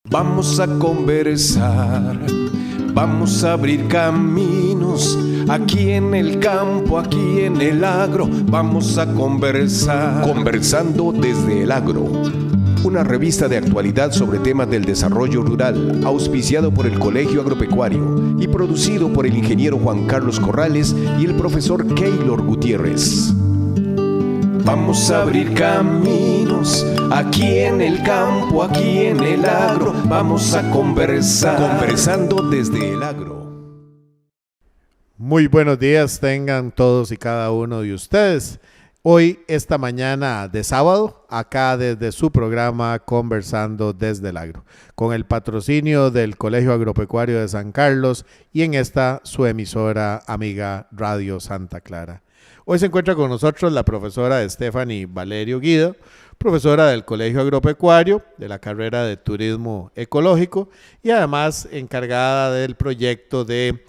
Vamos a conversar, vamos a abrir caminos, aquí en el campo, aquí en el agro, vamos a conversar. Conversando desde el agro, una revista de actualidad sobre temas del desarrollo rural, auspiciado por el Colegio Agropecuario y producido por el ingeniero Juan Carlos Corrales y el profesor Keylor Gutiérrez. Vamos a abrir caminos, aquí en el campo, aquí en el agro, vamos a conversar. Conversando desde el agro. Muy buenos días tengan todos y cada uno de ustedes. Hoy, esta mañana de sábado, acá desde su programa Conversando desde el agro, con el patrocinio del Colegio Agropecuario de San Carlos y en esta su emisora amiga Radio Santa Clara. Hoy se encuentra con nosotros la profesora Stephanie Valerio Guido, profesora del Colegio Agropecuario de la carrera de Turismo Ecológico y además encargada del proyecto de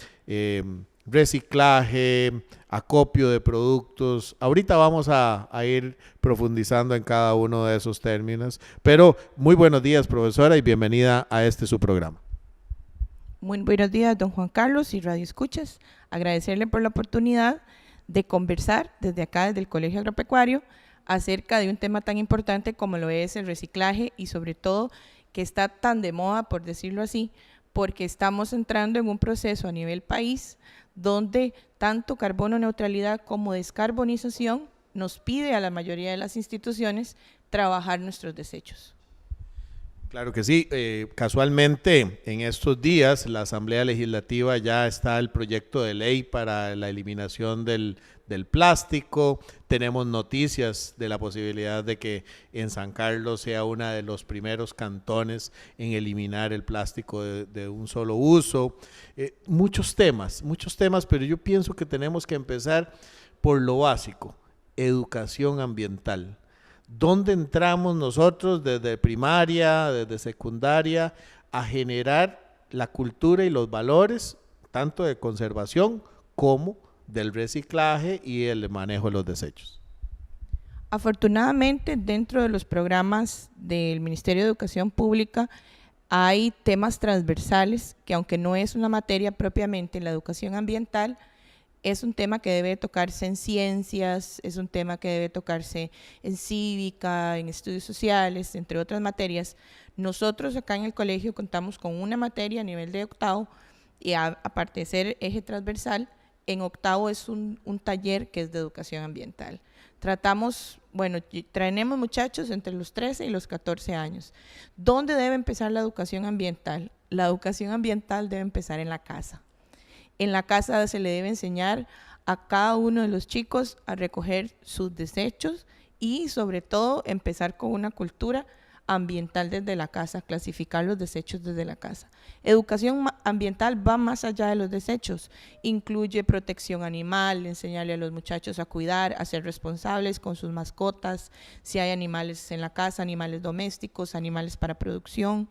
reciclaje, acopio de productos. Ahorita vamos a ir profundizando en cada uno de esos términos, pero muy buenos días, profesora, y bienvenida a su programa. Muy buenos días, don Juan Carlos y Radio Escuchas. Agradecerle por la oportunidad de conversar desde acá, desde el Colegio Agropecuario, acerca de un tema tan importante como lo es el reciclaje y sobre todo que está tan de moda, por decirlo así, porque estamos entrando en un proceso a nivel país donde tanto carbono neutralidad como descarbonización nos pide a la mayoría de las instituciones trabajar nuestros desechos. Claro que sí. Casualmente en estos días la Asamblea Legislativa ya está el proyecto de ley para la eliminación del plástico. Tenemos noticias de la posibilidad de que en San Carlos sea uno de los primeros cantones en eliminar el plástico de un solo uso. Muchos temas, pero yo pienso que tenemos que empezar por lo básico: educación ambiental. ¿Dónde entramos nosotros desde primaria, desde secundaria, a generar la cultura y los valores, tanto de conservación como del reciclaje y el manejo de los desechos? Afortunadamente, dentro de los programas del Ministerio de Educación Pública hay temas transversales que, aunque no es una materia propiamente, la educación ambiental es un tema que debe tocarse en ciencias, es un tema que debe tocarse en cívica, en estudios sociales, entre otras materias. Nosotros acá en el colegio contamos con una materia a nivel de octavo y aparte de ser eje transversal, en octavo es un taller que es de educación ambiental. Traemos muchachos entre los 13 y los 14 años. ¿Dónde debe empezar la educación ambiental? La educación ambiental debe empezar en la casa. En la casa se le debe enseñar a cada uno de los chicos a recoger sus desechos y sobre todo empezar con una cultura ambiental desde la casa, clasificar los desechos desde la casa. Educación ambiental va más allá de los desechos, incluye protección animal, enseñarle a los muchachos a cuidar, a ser responsables con sus mascotas, si hay animales en la casa, animales domésticos, animales para producción.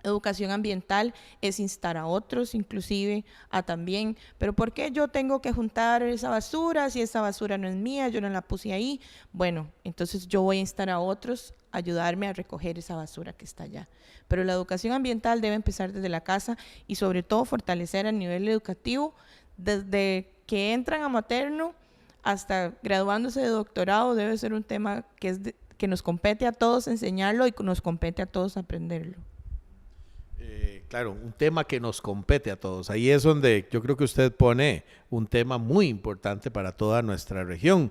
Educación ambiental es instar a otros, inclusive a también, pero ¿por qué yo tengo que juntar esa basura si esa basura no es mía, yo no la puse ahí? Bueno, entonces yo voy a instar a otros a ayudarme a recoger esa basura que está allá. Pero la educación ambiental debe empezar desde la casa y sobre todo fortalecer a nivel educativo, desde que entran a materno hasta graduándose de doctorado. Debe ser un tema que nos compete a todos enseñarlo y nos compete a todos aprenderlo. Claro, un tema que nos compete a todos. Ahí es donde yo creo que usted pone un tema muy importante para toda nuestra región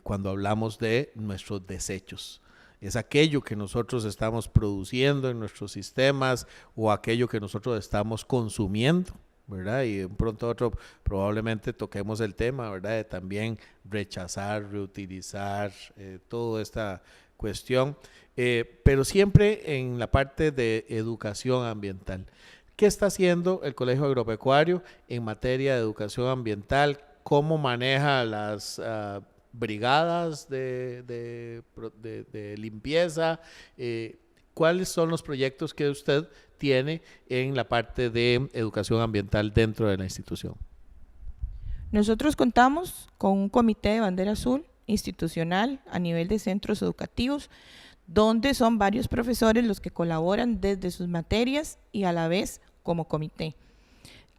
cuando hablamos de nuestros desechos. Es aquello que nosotros estamos produciendo en nuestros sistemas o aquello que nosotros estamos consumiendo, ¿verdad? Y de un pronto a otro probablemente toquemos el tema, ¿verdad? De también rechazar, reutilizar, toda esta cuestión. Pero siempre en la parte de educación ambiental. ¿Qué está haciendo el Colegio Agropecuario en materia de educación ambiental? ¿Cómo maneja las brigadas de limpieza? ¿Cuáles son los proyectos que usted tiene en la parte de educación ambiental dentro de la institución? Nosotros contamos con un comité de bandera azul institucional a nivel de centros educativos, donde son varios profesores los que colaboran desde sus materias y a la vez como comité.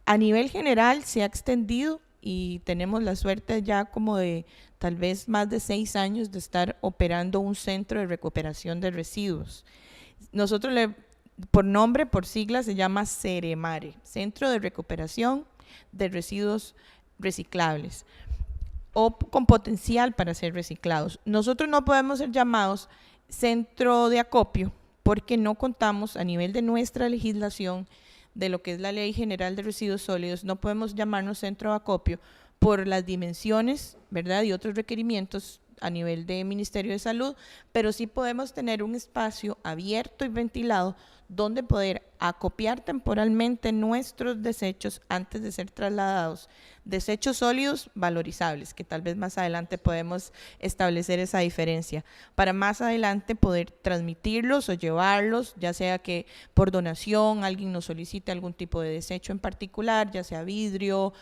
A nivel general se ha extendido y tenemos la suerte ya como de tal vez más de 6 años de estar operando un centro de recuperación de residuos. Nosotros por nombre, por sigla, se llama CEREMARE, Centro de Recuperación de Residuos Reciclables, o con potencial para ser reciclados. Nosotros no podemos ser llamados centro de acopio porque no contamos a nivel de nuestra legislación, de lo que es la Ley General de Residuos Sólidos, no podemos llamarnos centro de acopio por las dimensiones, ¿verdad? Y otros requerimientos a nivel de Ministerio de Salud, pero sí podemos tener un espacio abierto y ventilado donde poder acopiar temporalmente nuestros desechos antes de ser trasladados. Desechos sólidos valorizables, que tal vez más adelante podemos establecer esa diferencia, para más adelante poder transmitirlos o llevarlos, ya sea que por donación alguien nos solicite algún tipo de desecho en particular, ya sea vidrio,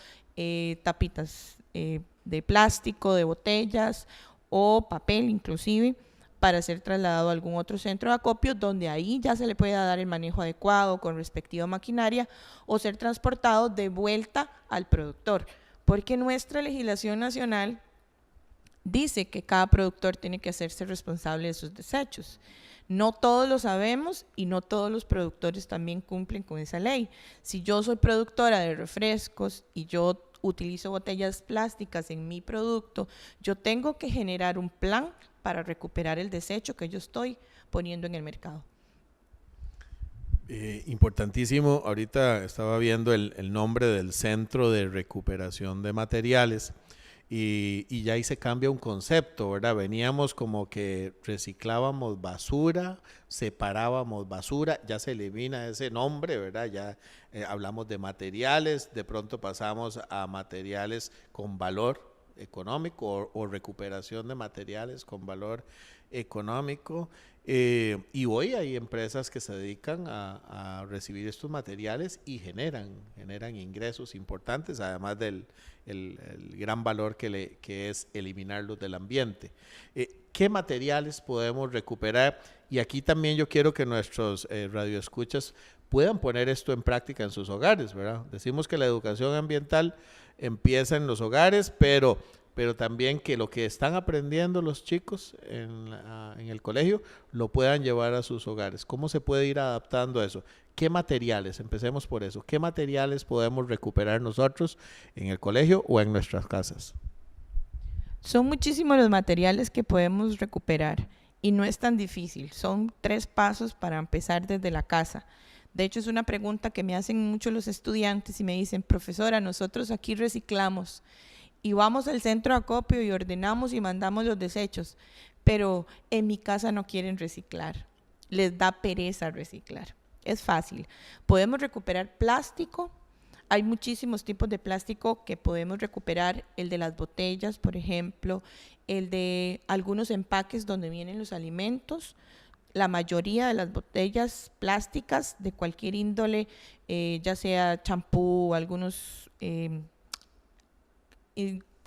tapitas de plástico, de botellas o papel inclusive, para ser trasladado a algún otro centro de acopio donde ahí ya se le pueda dar el manejo adecuado con respectiva maquinaria o ser transportado de vuelta al productor, porque nuestra legislación nacional dice que cada productor tiene que hacerse responsable de sus desechos. No todos lo sabemos y no todos los productores también cumplen con esa ley. Si yo soy productora de refrescos y yo utilizo botellas plásticas en mi producto, yo tengo que generar un plan para recuperar el desecho que yo estoy poniendo en el mercado. Importantísimo, ahorita estaba viendo el nombre del Centro de Recuperación de Materiales y ya ahí se cambia un concepto, ¿verdad? Veníamos como que reciclábamos basura, separábamos basura, ya se elimina ese nombre, ¿verdad? Ya hablamos de materiales, de pronto pasamos a materiales con valor económico o recuperación de materiales con valor económico, y hoy hay empresas que se dedican a recibir estos materiales y generan ingresos importantes, además del el gran valor que es eliminarlos del ambiente. ¿Qué materiales podemos recuperar? Y aquí también yo quiero que nuestros radioescuchas puedan poner esto en práctica en sus hogares, ¿verdad? Decimos que la educación ambiental empieza en los hogares, pero también que lo que están aprendiendo los chicos en el colegio lo puedan llevar a sus hogares. ¿Cómo se puede ir adaptando a eso? ¿Qué materiales? Empecemos por eso. ¿Qué materiales podemos recuperar nosotros en el colegio o en nuestras casas? Son muchísimos los materiales que podemos recuperar y no es tan difícil. Son 3 pasos para empezar desde la casa. De hecho, es una pregunta que me hacen mucho los estudiantes y me dicen, profesora, nosotros aquí reciclamos y vamos al centro de acopio y ordenamos y mandamos los desechos, pero en mi casa no quieren reciclar, les da pereza reciclar. Es fácil, podemos recuperar plástico, hay muchísimos tipos de plástico que podemos recuperar, el de las botellas, por ejemplo, el de algunos empaques donde vienen los alimentos. La mayoría de las botellas plásticas de cualquier índole, ya sea champú, algunos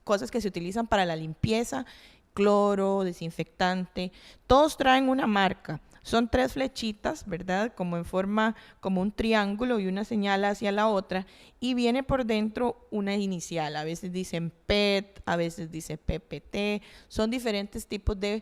cosas que se utilizan para la limpieza, cloro, desinfectante, todos traen una marca. Son 3 flechitas, ¿verdad? Como en forma, como un triángulo y una señal hacia la otra, y viene por dentro una inicial. A veces dicen PET, a veces dice PPT. Son diferentes tipos de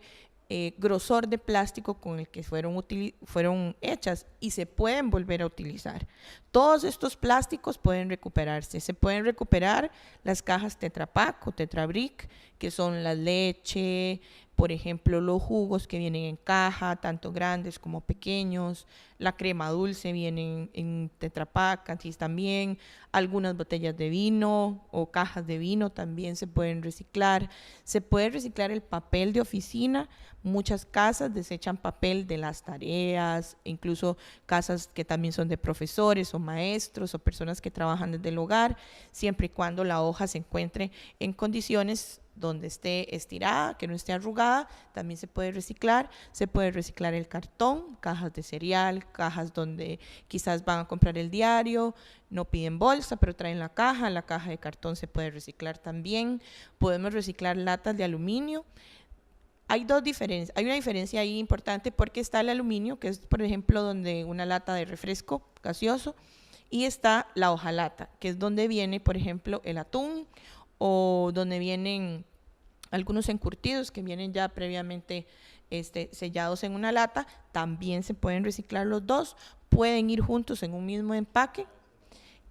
grosor de plástico con el que fueron hechas y se pueden volver a utilizar. Todos estos plásticos pueden recuperarse. Se pueden recuperar las cajas Tetra Pak o Tetra Brick, que son la leche, por ejemplo, los jugos que vienen en caja, tanto grandes como pequeños, la crema dulce viene en Tetra Pak, así también, algunas botellas de vino o cajas de vino también se pueden reciclar. Se puede reciclar el papel de oficina, muchas casas desechan papel de las tareas, incluso casas que también son de profesores o maestros o personas que trabajan desde el hogar, siempre y cuando la hoja se encuentre en condiciones donde esté estirada, que no esté arrugada, también se puede reciclar el cartón, cajas de cereal, cajas donde quizás van a comprar el diario, no piden bolsa, pero traen la caja de cartón se puede reciclar también, podemos reciclar latas de aluminio. hay dos diferencias. Hay una diferencia ahí importante porque está el aluminio, que es, por ejemplo, donde una lata de refresco gaseoso, y está la hojalata, que es donde viene, por ejemplo, el atún o donde vienen algunos encurtidos que vienen ya previamente sellados en una lata. También se pueden reciclar los dos, pueden ir juntos en un mismo empaque.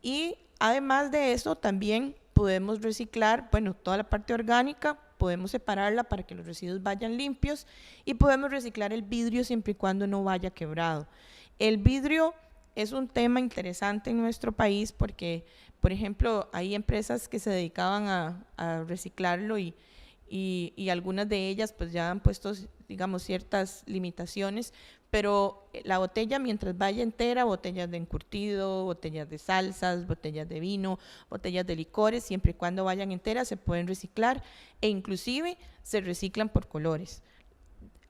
Y además de eso, también podemos reciclar, bueno, toda la parte orgánica, podemos separarla para que los residuos vayan limpios, y podemos reciclar el vidrio siempre y cuando no vaya quebrado. El vidrio es un tema interesante en nuestro país porque, por ejemplo, hay empresas que se dedicaban a reciclarlo y algunas de ellas pues ya han puesto, digamos, ciertas limitaciones, pero la botella, mientras vaya entera, botellas de encurtido, botellas de salsas, botellas de vino, botellas de licores, siempre y cuando vayan enteras se pueden reciclar, e inclusive se reciclan por colores.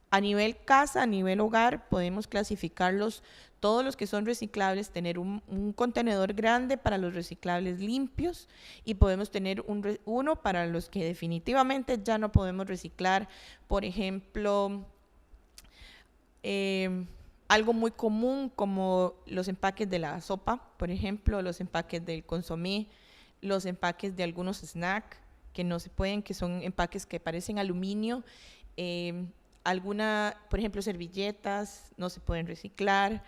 A nivel casa, a nivel hogar, podemos clasificarlos, todos los que son reciclables, tener un contenedor grande para los reciclables limpios, y podemos tener uno para los que definitivamente ya no podemos reciclar. Por ejemplo, algo muy común como los empaques de la sopa, por ejemplo, los empaques del consomé, los empaques de algunos snacks que no se pueden, que son empaques que parecen aluminio, por ejemplo, servilletas no se pueden reciclar.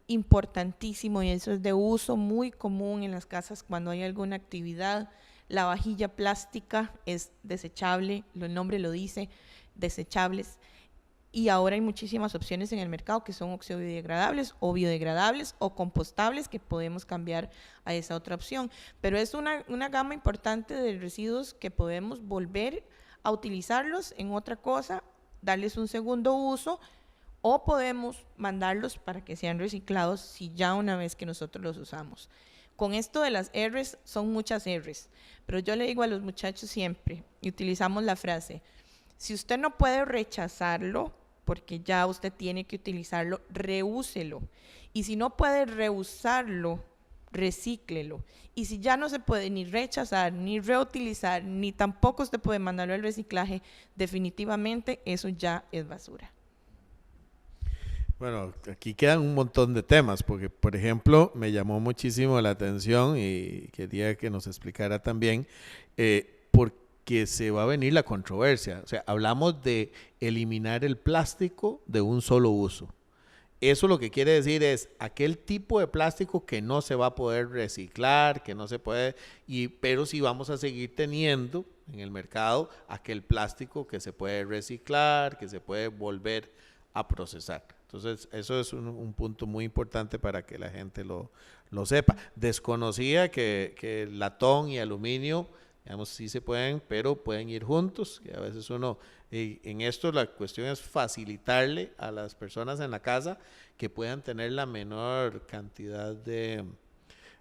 Importantísimo, y eso es de uso muy común en las casas cuando hay alguna actividad, la vajilla plástica es desechable, el nombre lo dice, desechables, y ahora hay muchísimas opciones en el mercado que son oxidobiodegradables o biodegradables o compostables, que podemos cambiar a esa otra opción, pero es una gama importante de residuos que podemos volver a utilizarlos en otra cosa, darles un segundo uso, o podemos mandarlos para que sean reciclados si ya una vez que nosotros los usamos. Con esto de las R's, son muchas R's, pero yo le digo a los muchachos siempre, y utilizamos la frase, si usted no puede rechazarlo, porque ya usted tiene que utilizarlo, reúselo. Y si no puede reusarlo, recíclelo. Y si ya no se puede ni rechazar, ni reutilizar, ni tampoco usted puede mandarlo al reciclaje, definitivamente eso ya es basura. Bueno, aquí quedan un montón de temas, porque, por ejemplo, me llamó muchísimo la atención y quería que nos explicara también porque se va a venir la controversia. O sea, hablamos de eliminar el plástico de un solo uso. Eso lo que quiere decir es aquel tipo de plástico que no se va a poder reciclar, que no se puede, pero sí vamos a seguir teniendo en el mercado aquel plástico que se puede reciclar, que se puede volver a procesar. Entonces, eso es un punto muy importante para que la gente lo sepa. Desconocía que latón y aluminio, digamos, sí se pueden, pero pueden ir juntos, que a veces uno, en esto la cuestión es facilitarle a las personas en la casa que puedan tener la menor cantidad de,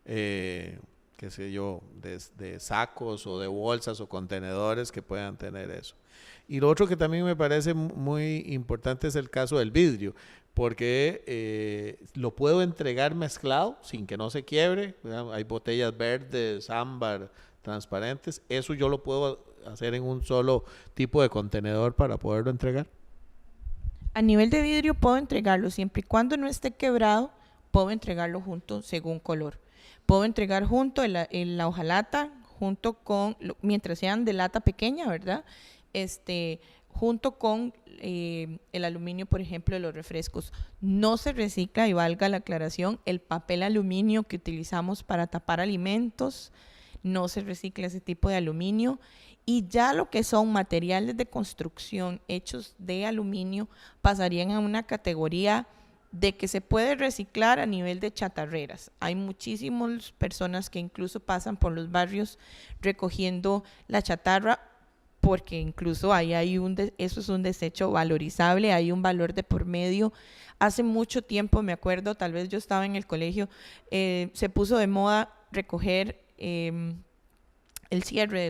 qué sé yo, de sacos o de bolsas o contenedores que puedan tener eso. Y lo otro que también me parece muy importante es el caso del vidrio, porque lo puedo entregar mezclado sin que no se quiebre. Hay botellas verdes, ámbar, transparentes. Eso yo lo puedo hacer en un solo tipo de contenedor para poderlo entregar. A nivel de vidrio puedo entregarlo siempre y cuando no esté quebrado, puedo entregarlo junto según color. Puedo entregar junto en la hojalata, junto con, mientras sean de lata pequeña, ¿verdad? Junto con el aluminio, por ejemplo, de los refrescos. No se recicla, y valga la aclaración, el papel aluminio que utilizamos para tapar alimentos, no se recicla ese tipo de aluminio, y ya lo que son materiales de construcción hechos de aluminio pasarían a una categoría de que se puede reciclar a nivel de chatarreras. Hay muchísimas personas que incluso pasan por los barrios recogiendo la chatarra, porque incluso ahí hay eso es un desecho valorizable, hay un valor de por medio. Hace mucho tiempo, me acuerdo, tal vez yo estaba en el colegio, se puso de moda recoger el cierre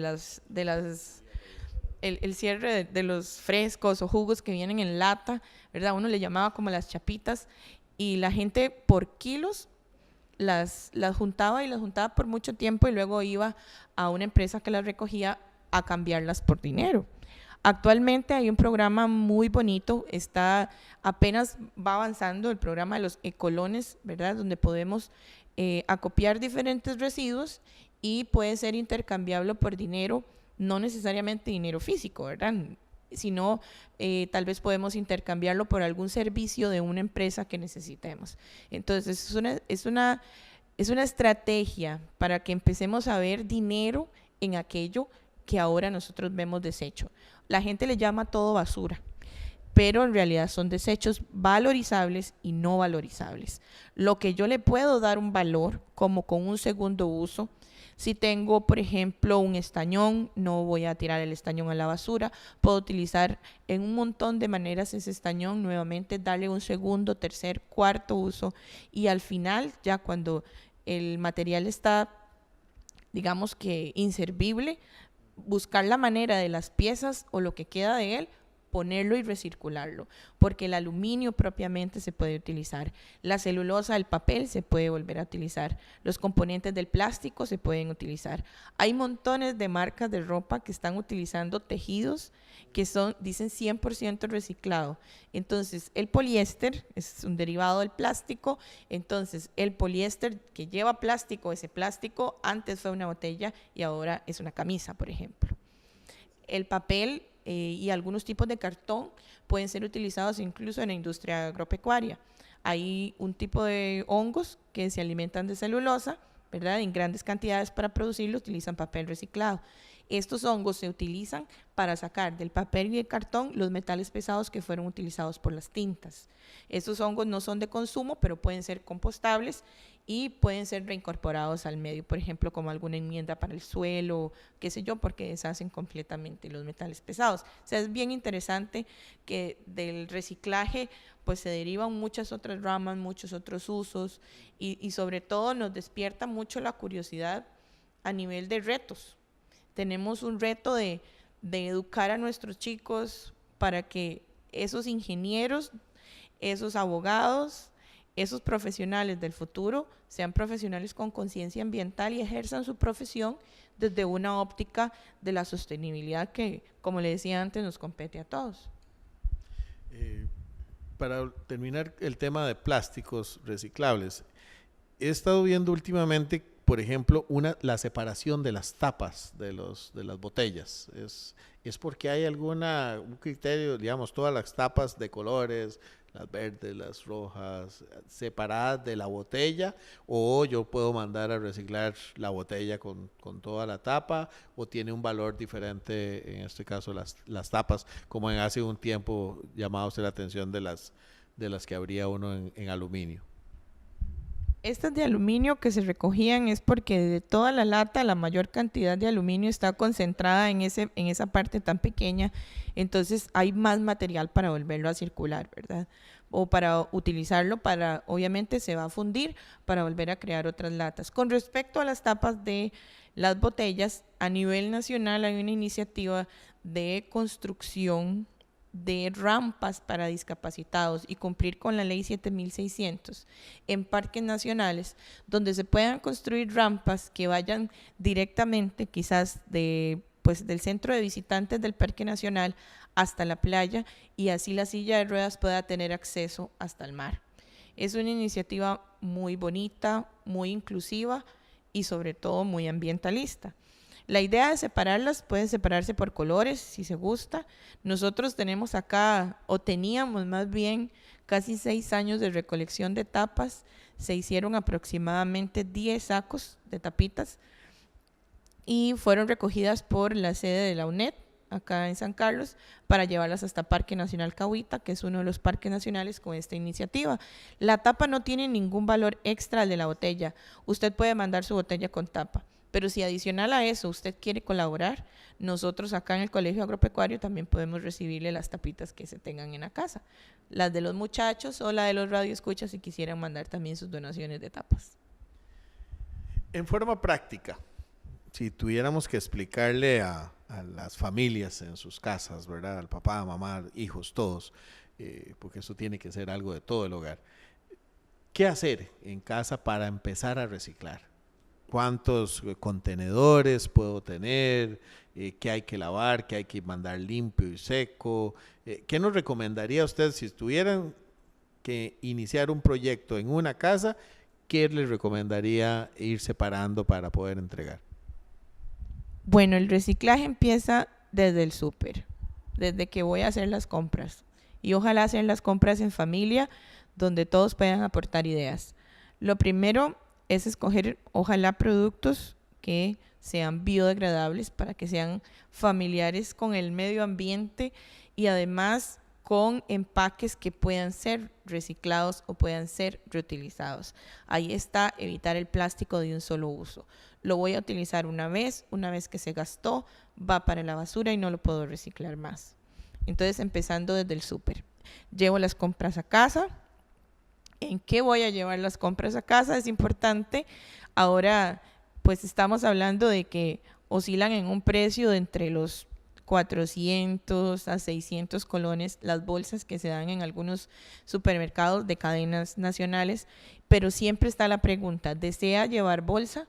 el cierre de los frescos o jugos que vienen en lata, ¿verdad? Uno le llamaba como las chapitas, y la gente por kilos las juntaba, y las juntaba por mucho tiempo, y luego iba a una empresa que las recogía a cambiarlas por dinero. Actualmente hay un programa muy bonito, apenas va avanzando el programa de los ecolones, ¿verdad? Donde podemos acopiar diferentes residuos y puede ser intercambiable por dinero, no necesariamente dinero físico, ¿verdad? Sino tal vez podemos intercambiarlo por algún servicio de una empresa que necesitemos. Entonces, es una estrategia para que empecemos a ver dinero en aquello que ahora nosotros vemos desecho. La gente le llama todo basura, pero en realidad son desechos valorizables y no valorizables. Lo que yo le puedo dar un valor, como con un segundo uso, si tengo, por ejemplo, un estañón, no voy a tirar el estañón a la basura, puedo utilizar en un montón de maneras ese estañón, nuevamente darle un segundo, tercer, cuarto uso, y al final, ya cuando el material está, digamos que inservible, buscar la manera de las piezas o lo que queda de él, ponerlo y recircularlo, porque el aluminio propiamente se puede utilizar, la celulosa, el papel se puede volver a utilizar, los componentes del plástico se pueden utilizar. Hay montones de marcas de ropa que están utilizando tejidos que dicen 100% reciclado. Entonces, el poliéster es un derivado del plástico, entonces el poliéster que lleva plástico, ese plástico antes fue una botella y ahora es una camisa, por ejemplo. El papel y algunos tipos de cartón pueden ser utilizados incluso en la industria agropecuaria. Hay un tipo de hongos que se alimentan de celulosa, ¿verdad? En grandes cantidades para producirlo utilizan papel reciclado. Estos hongos se utilizan para sacar del papel y del cartón los metales pesados que fueron utilizados por las tintas. Estos hongos no son de consumo, pero pueden ser compostables y pueden ser reincorporados al medio, por ejemplo, como alguna enmienda para el suelo, qué sé yo, porque deshacen completamente los metales pesados. O sea, es bien interesante que del reciclaje pues se derivan muchas otras ramas, muchos otros usos y sobre todo nos despierta mucho la curiosidad a nivel de retos. Tenemos un reto de educar a nuestros chicos para que esos ingenieros, esos abogados, esos profesionales del futuro sean profesionales con conciencia ambiental y ejerzan su profesión desde una óptica de la sostenibilidad que, como le decía antes, nos compete a todos. Para terminar el tema de plásticos reciclables, he estado viendo últimamente, por ejemplo, la separación de las tapas de las botellas. Es porque hay un criterio, digamos, todas las tapas de colores, las verdes, las rojas, separadas de la botella, o yo puedo mandar a reciclar la botella con toda la tapa, o tiene un valor diferente, en este caso las tapas, como en hace un tiempo llamaba usted la atención de las que abría uno en aluminio. Estas de aluminio que se recogían es porque de toda la lata la mayor cantidad de aluminio está concentrada en esa parte tan pequeña, entonces hay más material para volverlo a circular, ¿verdad? O para utilizarlo obviamente se va a fundir para volver a crear otras latas. Con respecto a las tapas de las botellas, a nivel nacional hay una iniciativa de construcción de rampas para discapacitados y cumplir con la ley 7600 en parques nacionales, donde se puedan construir rampas que vayan directamente quizás del centro de visitantes del parque nacional hasta la playa y así la silla de ruedas pueda tener acceso hasta el mar. Es una iniciativa muy bonita, muy inclusiva y sobre todo muy ambientalista. La idea de separarlas, pueden separarse por colores si se gusta. Nosotros tenemos acá, o teníamos más bien, casi 6 años de recolección de tapas. Se hicieron aproximadamente 10 sacos de tapitas y fueron recogidas por la sede de la UNED, acá en San Carlos, para llevarlas hasta Parque Nacional Cahuita, que es uno de los parques nacionales con esta iniciativa. La tapa no tiene ningún valor extra al de la botella. Usted puede mandar su botella con tapa. Pero si adicional a eso usted quiere colaborar, nosotros acá en el Colegio Agropecuario también podemos recibirle las tapitas que se tengan en la casa. Las de los muchachos o la de los radioescuchas si quisieran mandar también sus donaciones de tapas. En forma práctica, si tuviéramos que explicarle a las familias en sus casas, ¿verdad? Al papá, mamá, hijos, todos, porque eso tiene que ser algo de todo el hogar. ¿Qué hacer en casa para empezar a reciclar? ¿Cuántos contenedores puedo tener? ¿Qué hay que lavar? ¿Qué hay que mandar limpio y seco? ¿Qué nos recomendaría usted si estuvieran que iniciar un proyecto en una casa? ¿Qué les recomendaría ir separando para poder entregar? Bueno, el reciclaje empieza desde el súper, desde que voy a hacer las compras. Y ojalá hacer las compras en familia, donde todos puedan aportar ideas. Lo primero es escoger, ojalá, productos que sean biodegradables para que sean familiares con el medio ambiente y además con empaques que puedan ser reciclados o puedan ser reutilizados. Ahí está, evitar el plástico de un solo uso. Lo voy a utilizar una vez que se gastó, va para la basura y no lo puedo reciclar más. Entonces, empezando desde el súper. Llevo las compras a casa. ¿En qué voy a llevar las compras a casa? Es importante. Ahora, pues estamos hablando de que oscilan en un precio de entre los 400 a 600 colones las bolsas que se dan en algunos supermercados de cadenas nacionales, pero siempre está la pregunta, ¿desea llevar bolsa?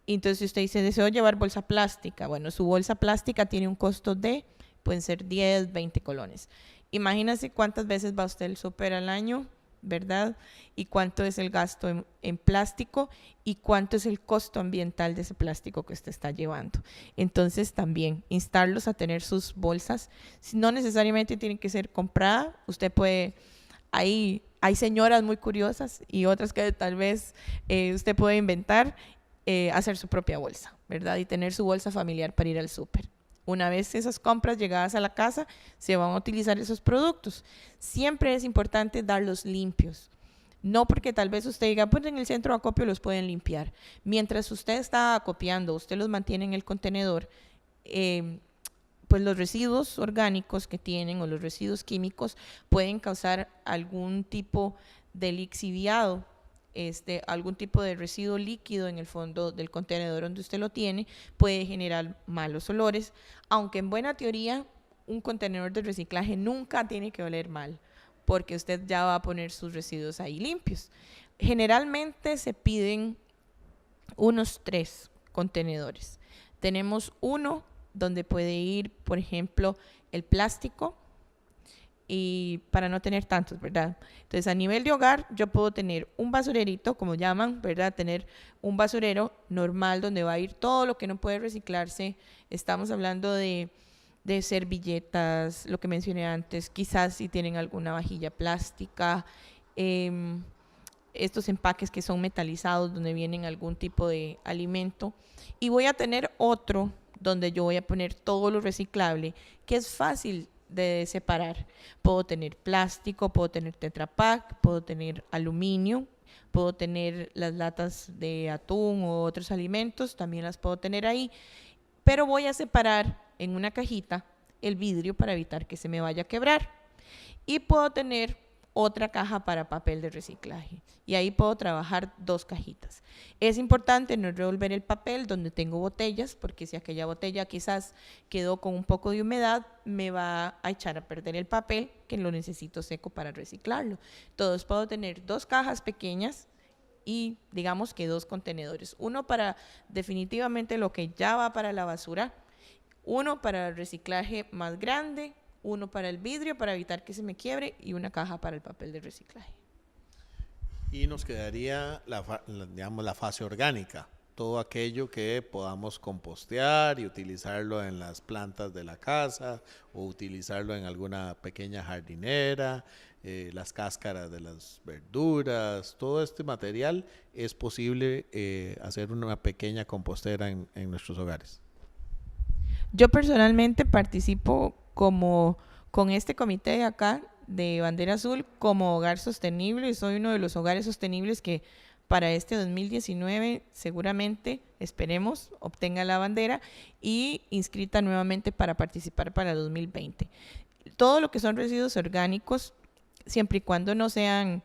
Entonces usted dice, deseo llevar bolsa plástica. Bueno, su bolsa plástica tiene un costo de, pueden ser 10, 20 colones. Imagínese cuántas veces va usted al súper al año, ¿verdad? Y cuánto es el gasto en plástico y cuánto es el costo ambiental de ese plástico que usted está llevando. Entonces también instarlos a tener sus bolsas. No necesariamente tiene que ser comprada. Usted puede, hay señoras muy curiosas y otras que tal vez usted puede inventar, hacer su propia bolsa, ¿verdad? Y tener su bolsa familiar para ir al súper. Una vez esas compras llegadas a la casa, se van a utilizar esos productos. Siempre es importante darlos limpios. No porque tal vez usted diga, pues en el centro de acopio los pueden limpiar. Mientras usted está acopiando, usted los mantiene en el contenedor, pues los residuos orgánicos que tienen o los residuos químicos pueden causar algún tipo de lixiviado, algún tipo de residuo líquido en el fondo del contenedor donde usted lo tiene, puede generar malos olores, aunque en buena teoría un contenedor de reciclaje nunca tiene que oler mal, porque usted ya va a poner sus residuos ahí limpios. Generalmente se piden unos 3 contenedores. Tenemos uno donde puede ir, por ejemplo, el plástico, y para no tener tantos, ¿verdad? Entonces, a nivel de hogar, yo puedo tener un basurerito, como llaman, ¿verdad? Tener un basurero normal donde va a ir todo lo que no puede reciclarse. Estamos hablando de servilletas, lo que mencioné antes, quizás si tienen alguna vajilla plástica, estos empaques que son metalizados, donde vienen algún tipo de alimento. Y voy a tener otro donde yo voy a poner todo lo reciclable, que es fácil de separar. Puedo tener plástico, puedo tener Tetra Pak, puedo tener aluminio, puedo tener las latas de atún u otros alimentos, también las puedo tener ahí, pero voy a separar en una cajita el vidrio para evitar que se me vaya a quebrar, y puedo tener otra caja para papel de reciclaje, y ahí puedo trabajar 2 cajitas. Es importante no revolver el papel donde tengo botellas, porque si aquella botella quizás quedó con un poco de humedad, me va a echar a perder el papel, que lo necesito seco para reciclarlo. Entonces puedo tener 2 cajas pequeñas y digamos que 2 contenedores, uno para definitivamente lo que ya va para la basura, uno para el reciclaje más grande, uno para el vidrio para evitar que se me quiebre y una caja para el papel de reciclaje. Y nos quedaría la fase orgánica, todo aquello que podamos compostear y utilizarlo en las plantas de la casa o utilizarlo en alguna pequeña jardinera, las cáscaras de las verduras, todo este material es posible hacer una pequeña compostera en nuestros hogares. Yo personalmente participo con este comité de acá de Bandera Azul como hogar sostenible, y soy uno de los hogares sostenibles que para este 2019 seguramente, esperemos, obtenga la bandera y inscrita nuevamente para participar para 2020. Todo lo que son residuos orgánicos, siempre y cuando no sean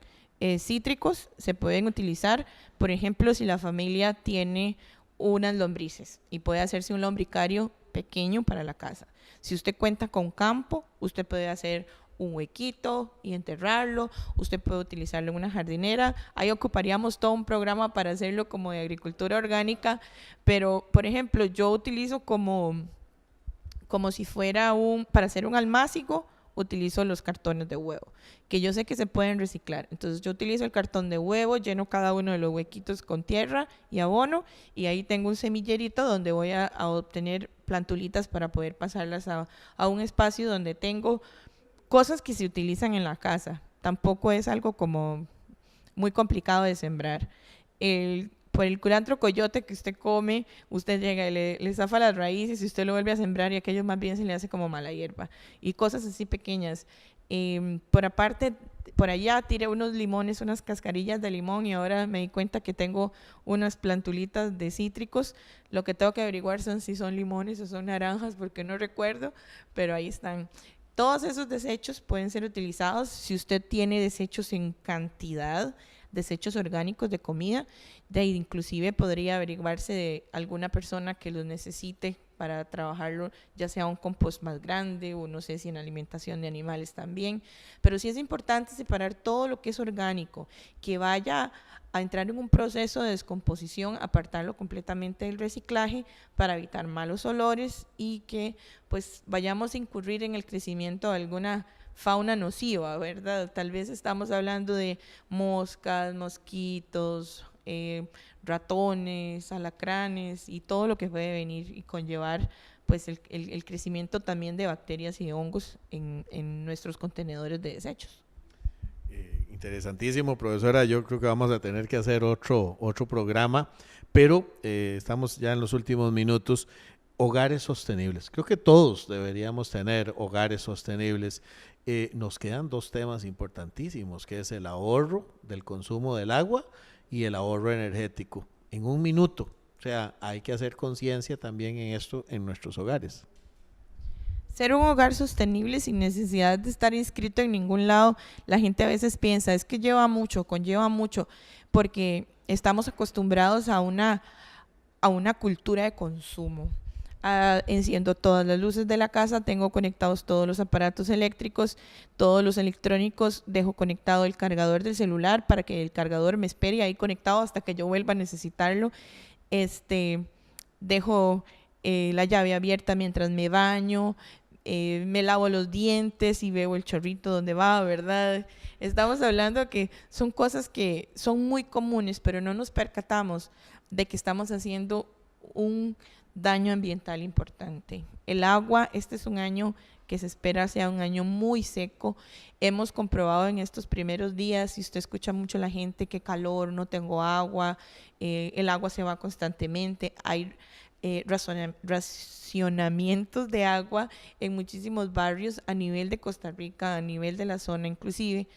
cítricos, se pueden utilizar. Por ejemplo, si la familia tiene unas lombrices y puede hacerse un lombricario pequeño para la casa. Si usted cuenta con campo, usted puede hacer un huequito y enterrarlo. Usted puede utilizarlo en una jardinera. Ahí ocuparíamos todo un programa para hacerlo como de agricultura orgánica. Pero, por ejemplo, yo utilizo como si fuera para hacer un almácigo, utilizo los cartones de huevo, que yo sé que se pueden reciclar. Entonces yo utilizo el cartón de huevo, lleno cada uno de los huequitos con tierra y abono, y ahí tengo un semillerito donde voy a obtener plantulitas para poder pasarlas a un espacio donde tengo cosas que se utilizan en la casa. Tampoco es algo como muy complicado de sembrar. Por el culantro coyote que usted come, usted llega y le zafa las raíces y usted lo vuelve a sembrar y aquello más bien se le hace como mala hierba. Y cosas así pequeñas. Por allá tiré unos limones, unas cascarillas de limón, y ahora me di cuenta que tengo unas plantulitas de cítricos. Lo que tengo que averiguar son si son limones o son naranjas, porque no recuerdo, pero ahí están. Todos esos desechos pueden ser utilizados si usted tiene desechos en cantidad, desechos orgánicos de comida. Inclusive podría averiguarse de alguna persona que los necesite para trabajarlo, ya sea un compost más grande o no sé si en alimentación de animales también. Pero sí es importante separar todo lo que es orgánico, que vaya a entrar en un proceso de descomposición, apartarlo completamente del reciclaje para evitar malos olores y que pues vayamos a incurrir en el crecimiento de alguna fauna nociva, ¿verdad? Tal vez estamos hablando de moscas, mosquitos, ratones, alacranes y todo lo que puede venir y conllevar pues el crecimiento también de bacterias y hongos en nuestros contenedores de desechos. Interesantísimo, profesora. Yo creo que vamos a tener que hacer otro programa, pero estamos ya en los últimos minutos. Hogares sostenibles. Creo que todos deberíamos tener hogares sostenibles. Nos quedan dos temas importantísimos, que es el ahorro del consumo del agua y el ahorro energético. En un minuto, o sea, hay que hacer conciencia también en esto en nuestros hogares. Ser un hogar sostenible sin necesidad de estar inscrito en ningún lado, la gente a veces piensa, es que conlleva mucho, porque estamos acostumbrados a una cultura de consumo. Enciendo todas las luces de la casa, tengo conectados todos los aparatos eléctricos, todos los electrónicos, dejo conectado el cargador del celular para que el cargador me espere ahí conectado hasta que yo vuelva a necesitarlo. Dejo la llave abierta mientras me baño, me lavo los dientes y veo el chorrito donde va, ¿verdad? Estamos hablando que son cosas que son muy comunes, pero no nos percatamos de que estamos haciendo un daño ambiental importante. El agua, este es un año que se espera sea un año muy seco. Hemos comprobado en estos primeros días, si usted escucha mucho a la gente, qué calor, no tengo agua, el agua se va constantemente, hay racionamientos de agua en muchísimos barrios a nivel de Costa Rica, a nivel de la zona inclusive.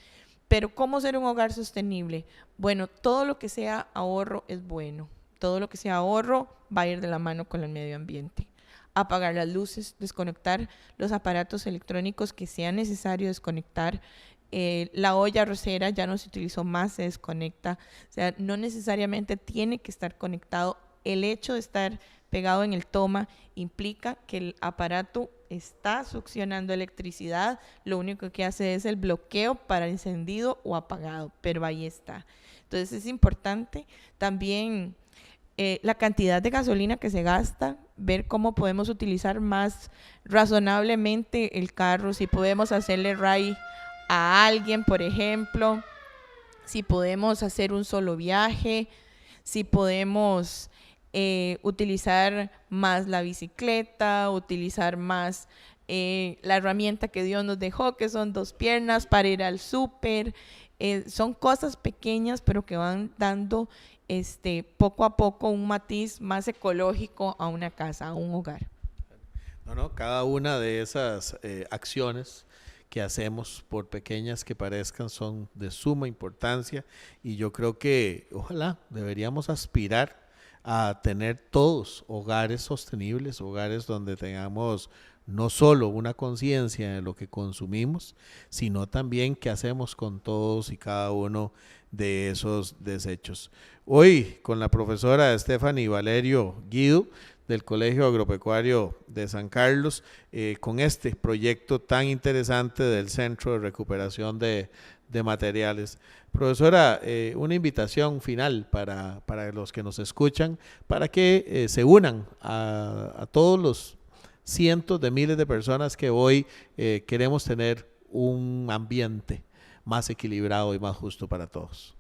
Pero ¿cómo ser un hogar sostenible? Bueno, todo lo que sea ahorro es bueno. Todo lo que sea ahorro va a ir de la mano con el medio ambiente. Apagar las luces, desconectar los aparatos electrónicos que sea necesario desconectar. La olla arrocera ya no se utilizó más, se desconecta. O sea, no necesariamente tiene que estar conectado. El hecho de estar pegado en el toma implica que el aparato está succionando electricidad. Lo único que hace es el bloqueo para encendido o apagado, pero ahí está. Entonces es importante también la cantidad de gasolina que se gasta, ver cómo podemos utilizar más razonablemente el carro, si podemos hacerle ride a alguien, por ejemplo, si podemos hacer un solo viaje, si podemos utilizar más la bicicleta, utilizar más la herramienta que Dios nos dejó, que son 2 piernas para ir al súper. Son cosas pequeñas, pero que van dando poco a poco un matiz más ecológico a una casa, a un hogar. Cada una de esas acciones que hacemos, por pequeñas que parezcan, son de suma importancia, y yo creo que ojalá deberíamos aspirar a tener todos hogares sostenibles, hogares donde tengamos no solo una conciencia de lo que consumimos, sino también qué hacemos con todos y cada uno de esos desechos. Hoy, con la profesora Stephanie Valerio Guido, del Colegio Agropecuario de San Carlos con este proyecto tan interesante del Centro de Recuperación de Materiales. Profesora, una invitación final para los que nos escuchan, para que se unan a todos los cientos de miles de personas que hoy queremos tener un ambiente más equilibrado y más justo para todos.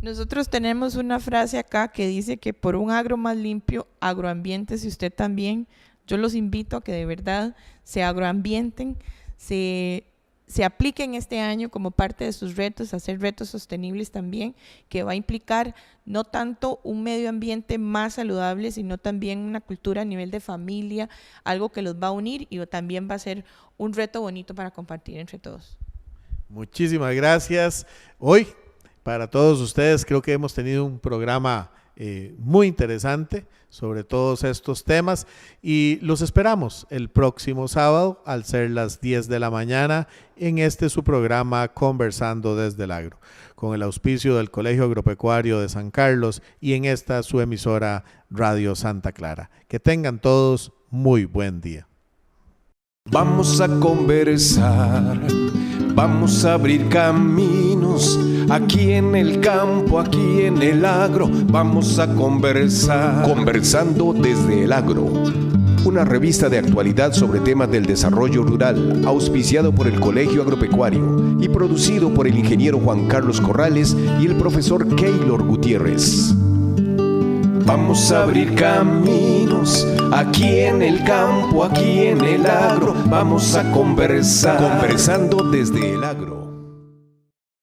Nosotros tenemos una frase acá que dice que por un agro más limpio, agroambiéntese usted también. Yo los invito a que de verdad se agroambienten, se apliquen este año como parte de sus retos, hacer retos sostenibles también, que va a implicar no tanto un medio ambiente más saludable, sino también una cultura a nivel de familia, algo que los va a unir y también va a ser un reto bonito para compartir entre todos. Muchísimas gracias. Hoy, para todos ustedes, creo que hemos tenido un programa muy interesante sobre todos estos temas y los esperamos el próximo sábado al ser las 10 de la mañana en su programa Conversando desde el Agro, con el auspicio del Colegio Agropecuario de San Carlos y en esta su emisora Radio Santa Clara. Que tengan todos muy buen día. Vamos a conversar, vamos a abrir caminos, aquí en el campo, aquí en el agro, vamos a conversar. Conversando desde el Agro, una revista de actualidad sobre temas del desarrollo rural, auspiciado por el Colegio Agropecuario y producido por el ingeniero Juan Carlos Corrales y el profesor Keylor Gutiérrez. Vamos a abrir caminos, aquí en el campo, aquí en el agro, vamos a conversar. Conversando desde el Agro.